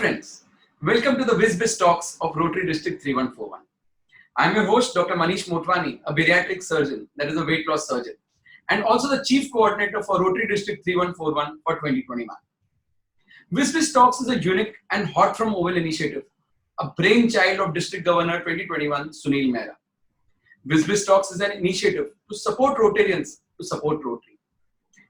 friends, welcome to the Viz Biz Talks of Rotary District 3141. I am your host Dr. Manish Motwani, a bariatric surgeon, that is a weight loss surgeon, and also the Chief Coordinator for Rotary District 3141 for 2021. Viz Biz Talks is a unique and hot from oval initiative, a brainchild of District Governor 2021 Sunil Mehra. Viz Biz Talks is an initiative to support Rotarians to support Rotary.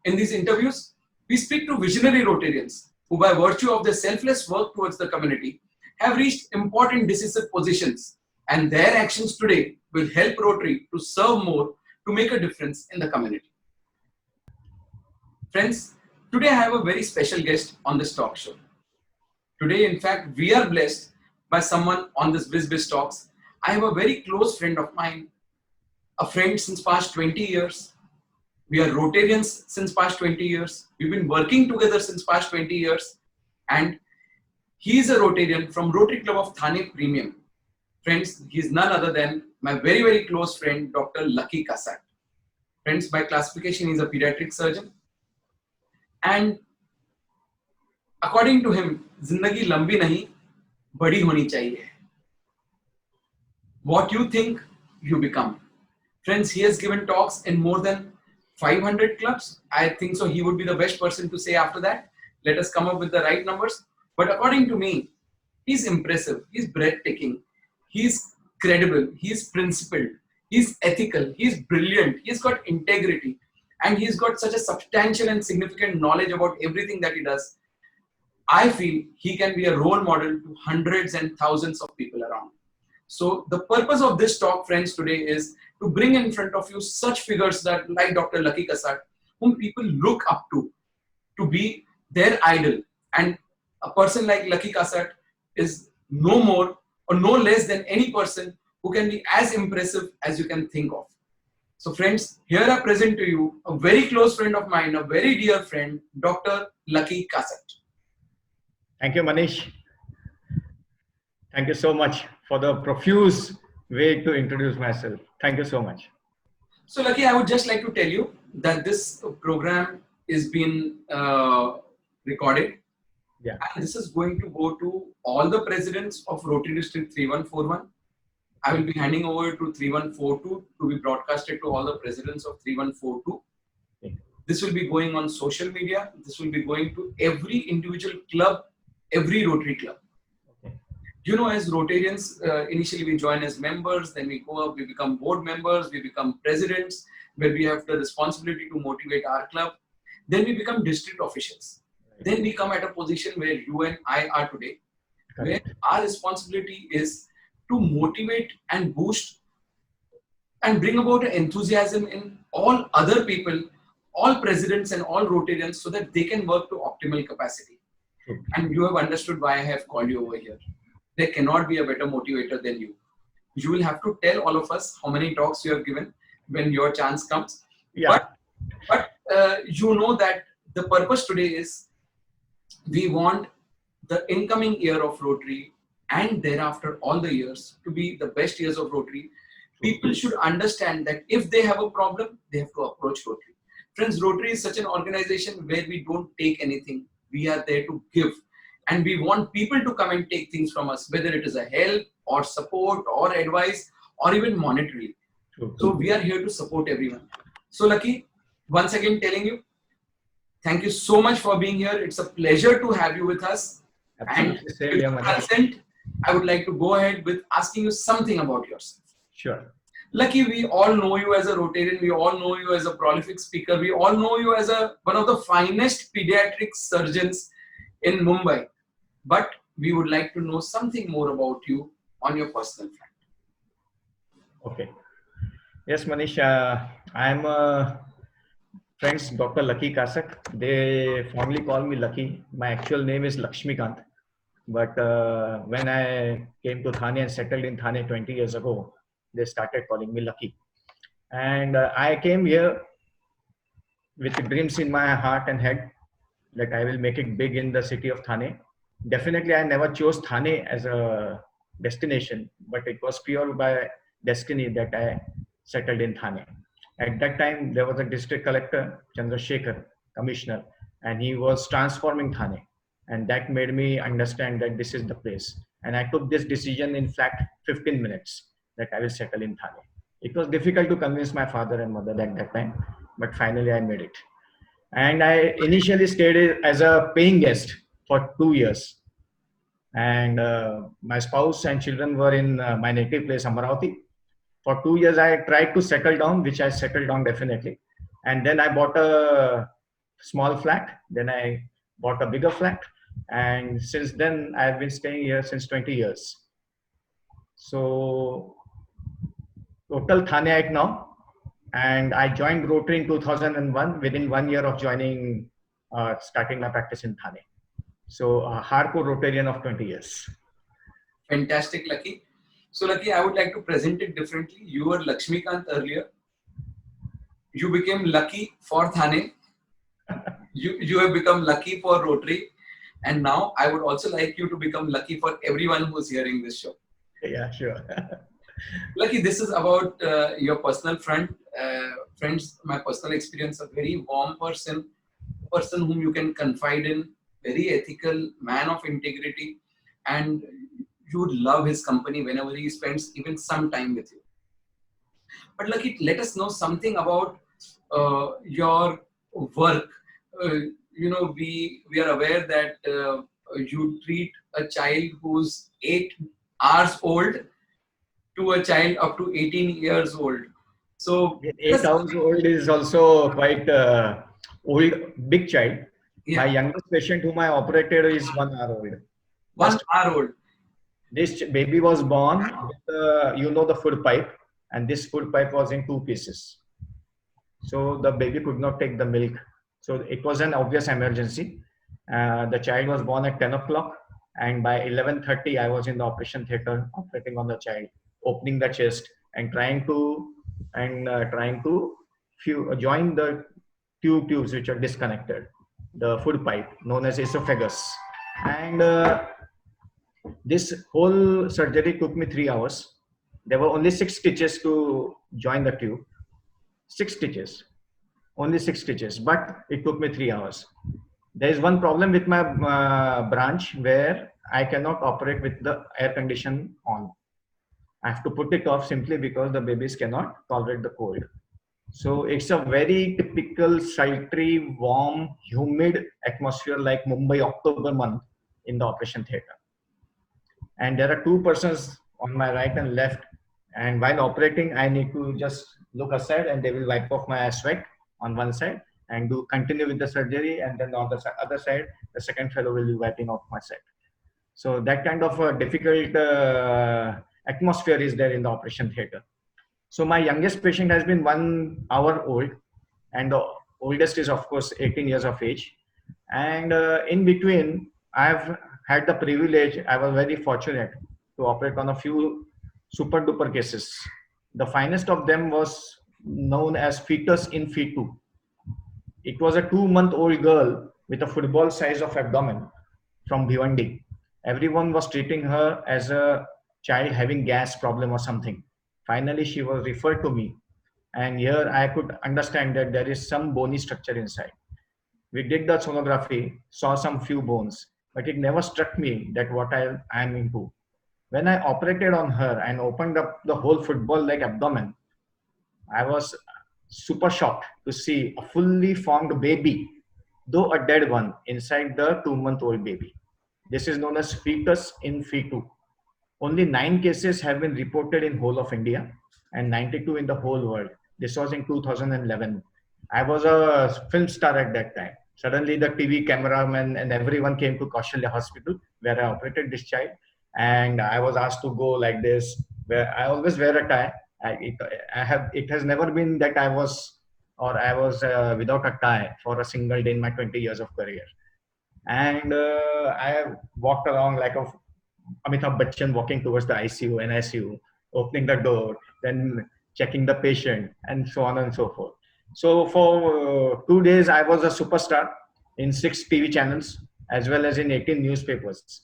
In these interviews, we speak to visionary Rotarians who, by virtue of their selfless work towards the community, have reached important decisive positions, and their actions today will help Rotary to serve more to make a difference in the community. Friends, today I have a very special guest on this talk show. Today, in fact, we are blessed by someone on this Viz Biz Talks. I have a very close friend of mine, a friend since past 20 years. We are Rotarians since past 20 years. We've been working together since past 20 years. And he is a Rotarian from Rotary Club of Thane Premium. Friends, he is none other than my very, very close friend, Dr. Lucky Kasat. Friends, by classification, he is a pediatric surgeon. And according to him, Zindagi lambi nahi, badi honi chahiye. What you think, you become. Friends, he has given talks in more than 500 clubs. I think so. He would be the best person to say after that. Let us come up with the right numbers. But according to me, he's impressive. He's breathtaking. He's credible. He's principled. He's ethical. He's brilliant. He's got integrity. And he's got such a substantial and significant knowledge about everything that he does. I feel he can be a role model to hundreds and thousands of people around. So the purpose of this talk, friends, today is to bring in front of you such figures that, like Dr. Lucky Kasat, whom people look up to be their idol. And a person like Lucky Kasat is no more or no less than any person who can be as impressive as you can think of. So friends, here I present to you a very close friend of mine, a very dear friend, Dr. Lucky Kasat. Thank you, Manish. Thank you so much for the profuse way to introduce myself. Thank you so much. So Lucky, I would just like to tell you that this program is being recorded. Yeah. And this is going to go to all the presidents of Rotary District 3141. I will be handing over to 3142 to be broadcasted to all the presidents of 3142. Okay. This will be going on social media. This will be going to every individual club, every Rotary club. You know, as Rotarians, initially we join as members, then we go up, we become board members, we become presidents, where we have the responsibility to motivate our club. Then we become district officials. Right. Then we come at a position where you and I are today, where our responsibility is to motivate and boost and bring about an enthusiasm in all other people, all presidents and all Rotarians, so that they can work to optimal capacity. Okay. And you have understood why I have called you over here. There cannot be a better motivator than you. You will have to tell all of us how many talks you have given when your chance comes. Yeah. But you know that the purpose today is we want the incoming year of Rotary and thereafter all the years to be the best years of Rotary. People should understand that if they have a problem, they have to approach Rotary. Friends, Rotary is such an organization where we don't take anything. We are there to give. And we want people to come and take things from us, whether it is a help or support or advice or even monetarily. Okay. So we are here to support everyone. So Lucky, once again telling you, thank you so much for being here. It's a pleasure to have you with us. Absolutely. And with your consent, I would like to go ahead with asking you something about yourself. Sure. Lucky, we all know you as a Rotarian. We all know you as a prolific speaker. We all know you as one of the finest pediatric surgeons in Mumbai. But we would like to know something more about you on your personal front. Okay. Yes, Manish, I am friends Dr. Lucky Kasat. They fondly call me Lucky. My actual name is Lakshmikant. But when I came to Thane and settled in Thane 20 years ago, they started calling me Lucky. And I came here with dreams in my heart and head that I will make it big in the city of Thane. Definitely, I never chose Thane as a destination, but it was pure by destiny that I settled in Thane. At that time, there was a district collector, Chandrasekhar, commissioner, and he was transforming Thane. and that made me understand that this is the place. And I took this decision in fact 15 minutes that I will settle in Thane. It was difficult to convince my father and mother at that time, but finally I made it. And I initially stayed as a paying guest for 2 years. And my spouse and children were in my native place, Amaravati. For 2 years, I tried to settle down, which I settled down definitely. And then I bought a small flat. Then I bought a bigger flat. And since then, I've been staying here since 20 years. So total Thaneite now. And I joined Rotary in 2001 within 1 year of joining, starting my practice in Thane. So a hardcore Rotarian of 20 years. Fantastic, Lucky. So, Lucky, I would like to present it differently. You were Lakshmikant earlier. You became Lucky for Thane. You have become Lucky for Rotary. And now I would also like you to become Lucky for everyone who's hearing this show. Yeah, sure. Lucky, this is about your personal front. Friends, my personal experience, a very warm person whom you can confide in, very ethical, man of integrity, and you would love his company whenever he spends even some time with you. But Lucky, let us know something about your work. We are aware that you treat a child who's 8 hours old to a child up to 18 years old. So 8 hours old is also quite old, big child. Yeah. My youngest patient whom I operated is 1 hour old. 1 hour old. This baby was born with the food pipe, and this food pipe was in 2 pieces. So the baby could not take the milk. So it was an obvious emergency. The child was born at 10 o'clock, and by 11:30 I was in the operation theater operating on the child, opening the chest and trying to join the tubes which are disconnected, the food pipe known as esophagus. And this whole surgery took me 3 hours. There were only 6 stitches to join the tube. 6 stitches. Only 6 stitches, but it took me 3 hours. There is one problem with my branch where I cannot operate with the air condition on. I have to put it off simply because the babies cannot tolerate the cold. So it's a very typical sultry, warm, humid atmosphere like Mumbai October month in the operation theater. And there are 2 persons on my right and left. And while operating, I need to just look aside and they will wipe off my sweat on one side and continue with the surgery. And then on the other side, the second fellow will be wiping off my sweat. So that kind of a difficult atmosphere is there in the operation theater. So my youngest patient has been 1 hour old, and the oldest is of course 18 years of age. And in between, I've had the privilege, I was very fortunate to operate on a few super duper cases. The finest of them was known as fetus in fetu. It was a 2-month-old girl with a football size of abdomen from Bhiwandi. Everyone was treating her as a child having gas problem or something. Finally, she was referred to me, and here I could understand that there is some bony structure inside. We did the sonography, saw some few bones, but it never struck me that what I am into. When I operated on her and opened up the whole football-like abdomen, I was super shocked to see a fully formed baby, though a dead one, inside the 2-month-old baby. This is known as fetus in fetu. Only 9 cases have been reported in whole of India and 92 in the whole world. This was in 2011. I was a film star at that time. Suddenly the TV cameraman and everyone came to Kaushalya Hospital where I operated this child. And I was asked to go like this, where I always wear a tie. It has never been that I was without a tie for a single day in my 20 years of career. And I walked along like a Amitabh Bachchan walking towards the ICU and ICU, opening the door, then checking the patient, and so on and so forth. So for 2 days, I was a superstar in 6 TV channels as well as in 18 newspapers.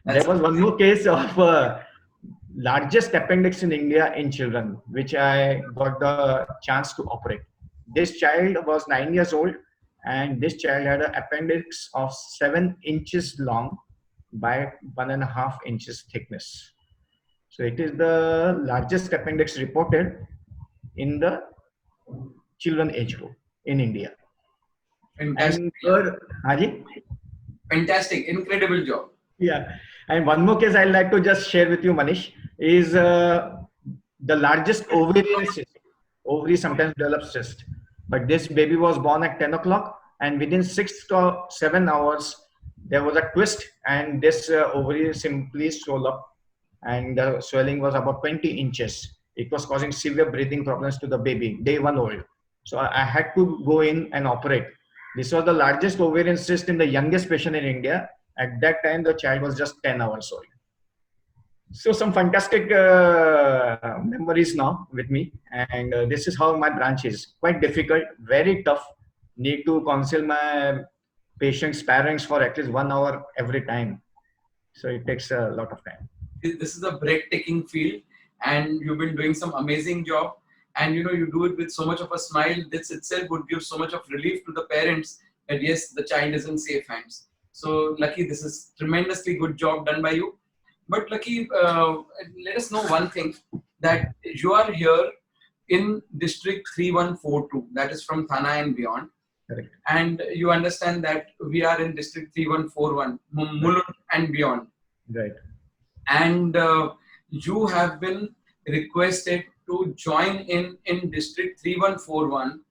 There was one more case of largest appendix in India in children, which I got the chance to operate. This child was 9 years old, and this child had an appendix of 7 inches long by 1.5 inches thickness. So it is the largest appendix reported in the children age group in India. Fantastic. And third, Haji? Fantastic. Incredible job. Yeah. And one more case I'd like to just share with you, Manish, is the largest ovarian cyst. Ovary sometimes develops cyst. But this baby was born at 10 o'clock, and within 6 to 7 hours, there was a twist, and this ovary simply swelled up, and the swelling was about 20 inches. It was causing severe breathing problems to the baby, day 1 old. So I had to go in and operate. This was the largest ovarian cyst in the youngest patient in India. At that time, the child was just 10 hours old. So some fantastic memories now with me. And this is how my branch is. Quite difficult, very tough. Need to counsel my patients, parents for at least 1 hour every time. So it takes a lot of time. This is a breathtaking field, and you've been doing some amazing job. And you do it with so much of a smile. This itself would give so much of relief to the parents that yes, the child is in safe hands. So Lucky, this is tremendously good job done by you. But Lucky, let us know one thing, that you are here in District 3142, that is from Thane and beyond. Correct. And you understand that we are in District 3141, Mulund and beyond. Right. And you have been requested to join in District 3141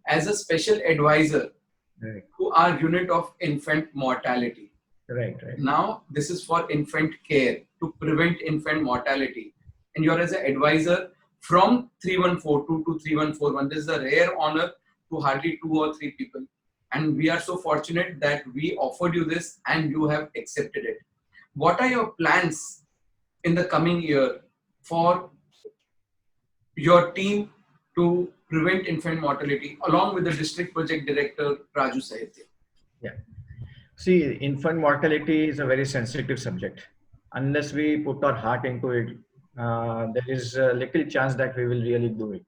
as a special advisor to our unit of infant mortality. Right. Now, this is for infant care, to prevent infant mortality. And you're as an advisor from 3142 to 3141. This is a rare honor to hardly 2 or 3 people. And we are so fortunate that we offered you this and you have accepted it. What are your plans in the coming year for your team to prevent infant mortality, along with the district project director, Raju Sahitya? Yeah. See, infant mortality is a very sensitive subject. Unless we put our heart into it, there is a little chance that we will really do it.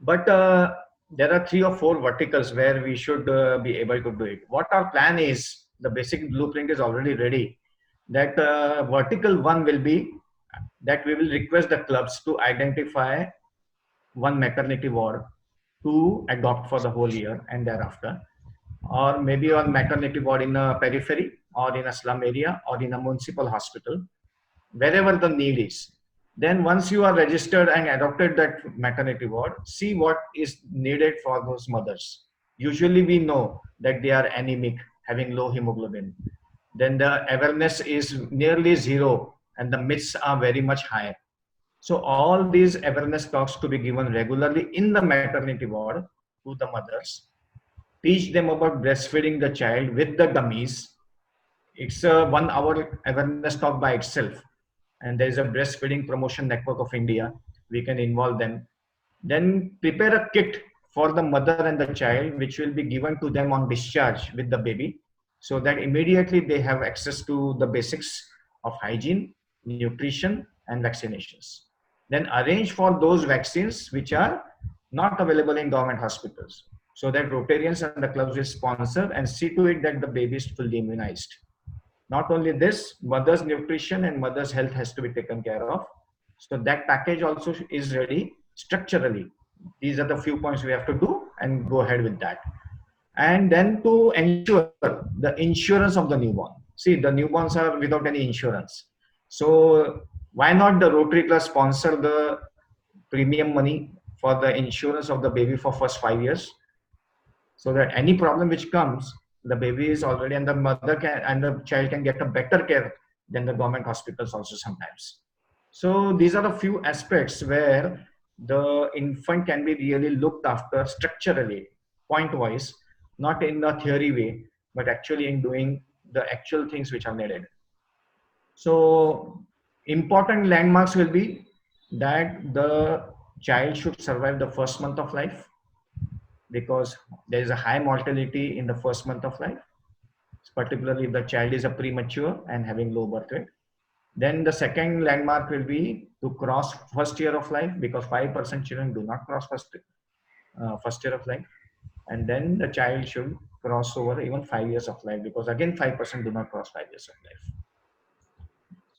But there are 3 or 4 verticals where we should be able to do it. What our plan is, the basic blueprint is already ready. That vertical 1 will be that we will request the clubs to identify 1 maternity ward to adopt for the whole year and thereafter, or maybe 1 maternity ward in a periphery or in a slum area or in a municipal hospital, wherever the need is. Then once you are registered and adopted that maternity ward, see what is needed for those mothers. Usually we know that they are anemic, having low hemoglobin. Then the awareness is nearly 0 and the myths are very much high. So all these awareness talks to be given regularly in the maternity ward to the mothers. Teach them about breastfeeding the child with the dummies. It's a 1 hour awareness talk by itself. And there is a breastfeeding promotion network of India. We can involve them. Then prepare a kit for the mother and the child, which will be given to them on discharge with the baby, so that immediately they have access to the basics of hygiene, nutrition, and vaccinations. Then arrange for those vaccines which are not available in government hospitals, so that Rotarians and the clubs will sponsor and see to it that the baby is fully immunized. Not only this, mother's nutrition and mother's health has to be taken care of. So that package also is ready structurally. These are the few points we have to do and go ahead with that. And then to ensure the insurance of the newborn. See, the newborns are without any insurance. So why not the Rotary Club sponsor the premium money for the insurance of the baby for first 5 years, so that any problem which comes, the baby is already, and the mother can and the child can get a better care than the government hospitals also sometimes. So these are a few aspects where the infant can be really looked after structurally, point wise, not in a theory way, but actually in doing the actual things which are needed. So important landmarks will be that the child should survive the first month of life, because there is a high mortality in the first month of life, particularly if the child is a premature and having low birth weight. Then the second landmark will be to cross first year of life, because 5% children do not cross first year of life. and then the child should cross over even 5 years of life, because again 5% do not cross 5 years of life.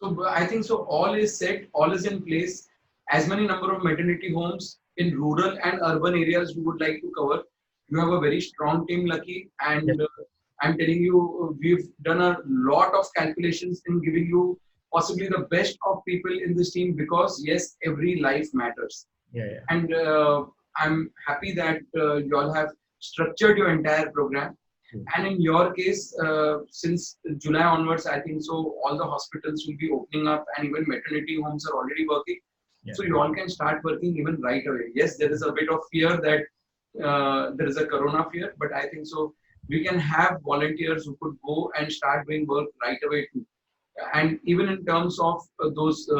So I think so. All is set, all is in place. As many number of maternity homes in rural and urban areas you would like to cover. You have a very strong team, Lucky, Yes. and I'm telling you, we've done a lot of calculations in giving you possibly the best of people in this team, because yes, every life matters. Yeah, yeah. And I'm happy that you all have structured your entire program. And in your case, since July onwards, I think so, all the hospitals will be opening up, and even maternity homes are already working. Yeah. So you all can start working even right away. Yes, there is a bit of fear that there is a corona fear, but I think so we can have volunteers who could go and start doing work right away too. And even in terms of those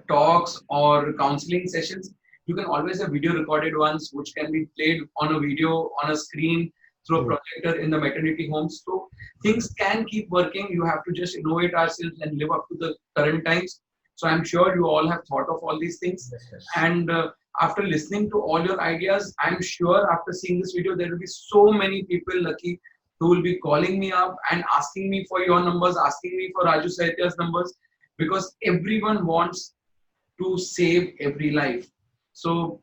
talks or counseling sessions, you can always have video recorded ones which can be played on a video on a screen through a projector in the maternity homes. So things can keep working. You have to just innovate ourselves and live up to the current times. So I'm sure you all have thought of all these things. Yes, yes. And after listening to all your ideas, I'm sure after seeing this video, there will be so many people, Lucky, who will be calling me up and asking me for your numbers, asking me for Raju Saitya's numbers, because everyone wants to save every life. So,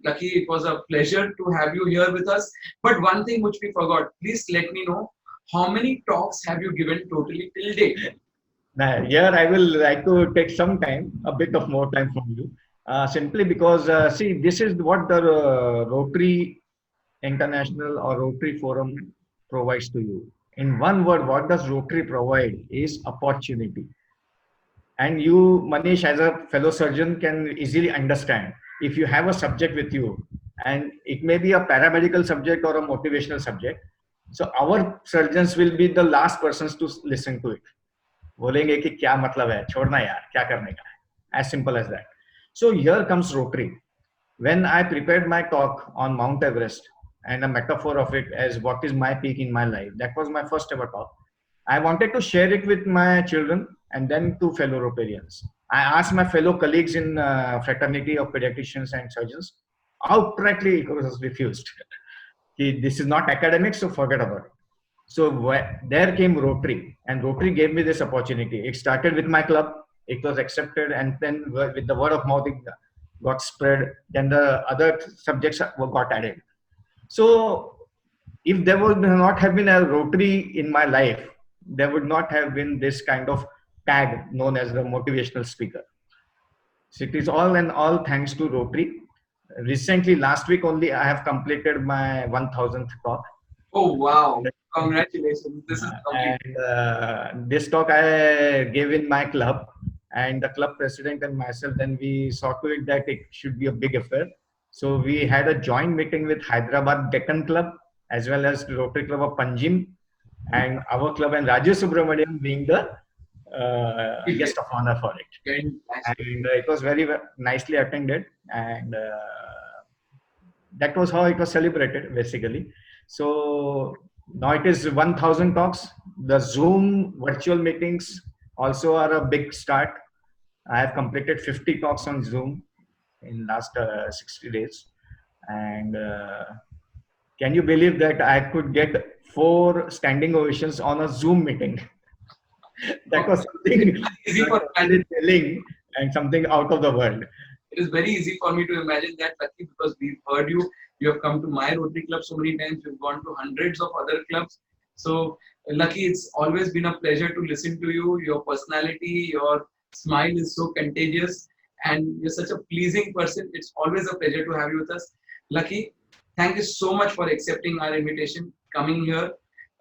Lucky, it was a pleasure to have you here with us. But one thing which we forgot, please let me know, how many talks have you given totally till date? Now, here I will like to take some time, a bit of more time from you, simply because, see, this is what the Rotary International or Rotary Forum provides to you. In one word, what does Rotary provide is opportunity. And you, Manish, as a fellow surgeon, can easily understand if you have a subject with you, and it may be a paramedical subject or a motivational subject. So our surgeons will be the last persons to listen to it. बोलेंगे कि क्या मतलब है, छोड़ना यार, क्या करने का है, as simple as that. So here comes Rotary. When I prepared my talk on Mount Everest and a metaphor of it as what is my peak in my life, that was my first ever talk. I wanted to share it with my children and then to fellow Rotarians. I asked my fellow colleagues in fraternity of pediatricians and surgeons. Outrightly, it was refused. This is not academic, so forget about it. So there came Rotary, and Rotary gave me this opportunity. It started with my club, it was accepted, and then with the word of mouth, it got spread. Then the other subjects got added. So if there would not have been a Rotary in my life, there would not have been this kind of tag known as the motivational speaker. So it is all in all thanks to Rotary. Recently, last week only, I have completed my 1000th talk. Oh, wow. Congratulations. This is complete. And this talk I gave in my club, and the club president and myself, then we saw to it that it should be a big affair. So we had a joint meeting with Hyderabad Deccan Club as well as Rotary Club of Panjim, and our club, and Rajesh Subramaniam being the guest of honor for it. And it was very nicely attended, and that was how it was celebrated basically. So now it is 1000 talks. The Zoom virtual meetings also are a big start. I have completed 50 talks on Zoom in last 60 days. And can you believe that I could get 4 standing ovations on a Zoom meeting? That was something easy for telling and something out of the world. It is very easy for me to imagine that, Lucky, because we've heard you. You have come to my Rotary Club so many times. You've gone to hundreds of other clubs. So, Lucky, it's always been a pleasure to listen to you. Your personality, your smile is so contagious, and you're such a pleasing person. It's always a pleasure to have you with us. Lucky, thank you so much for accepting our invitation, coming here.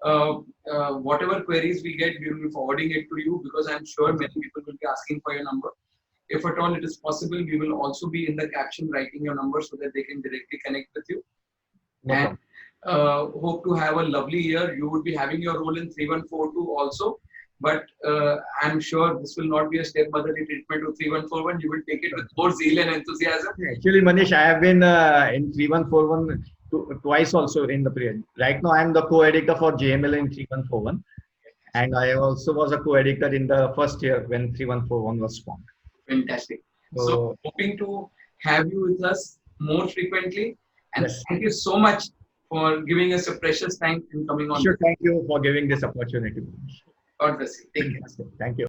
Whatever queries we get, we will be forwarding it to you, because I'm sure many people will be asking for your number. If at all it is possible, we will also be in the caption writing your number so that they can directly connect with you. And hope to have a lovely year. You would be having your role in 3142 also, but I'm sure this will not be a step-motherly treatment to 3141. You will take it with more zeal and enthusiasm. Actually, Manish, I have been in 3141 twice also in the period. Right now, I am the co-editor for JML in 3141. And I also was a co-editor in the first year when 3141 was formed. Fantastic. So hoping to have you with us more frequently. And Yes. thank you so much for giving us a precious time and coming on. Sure. Thank you for giving this opportunity. God bless you. Take care. Thank you.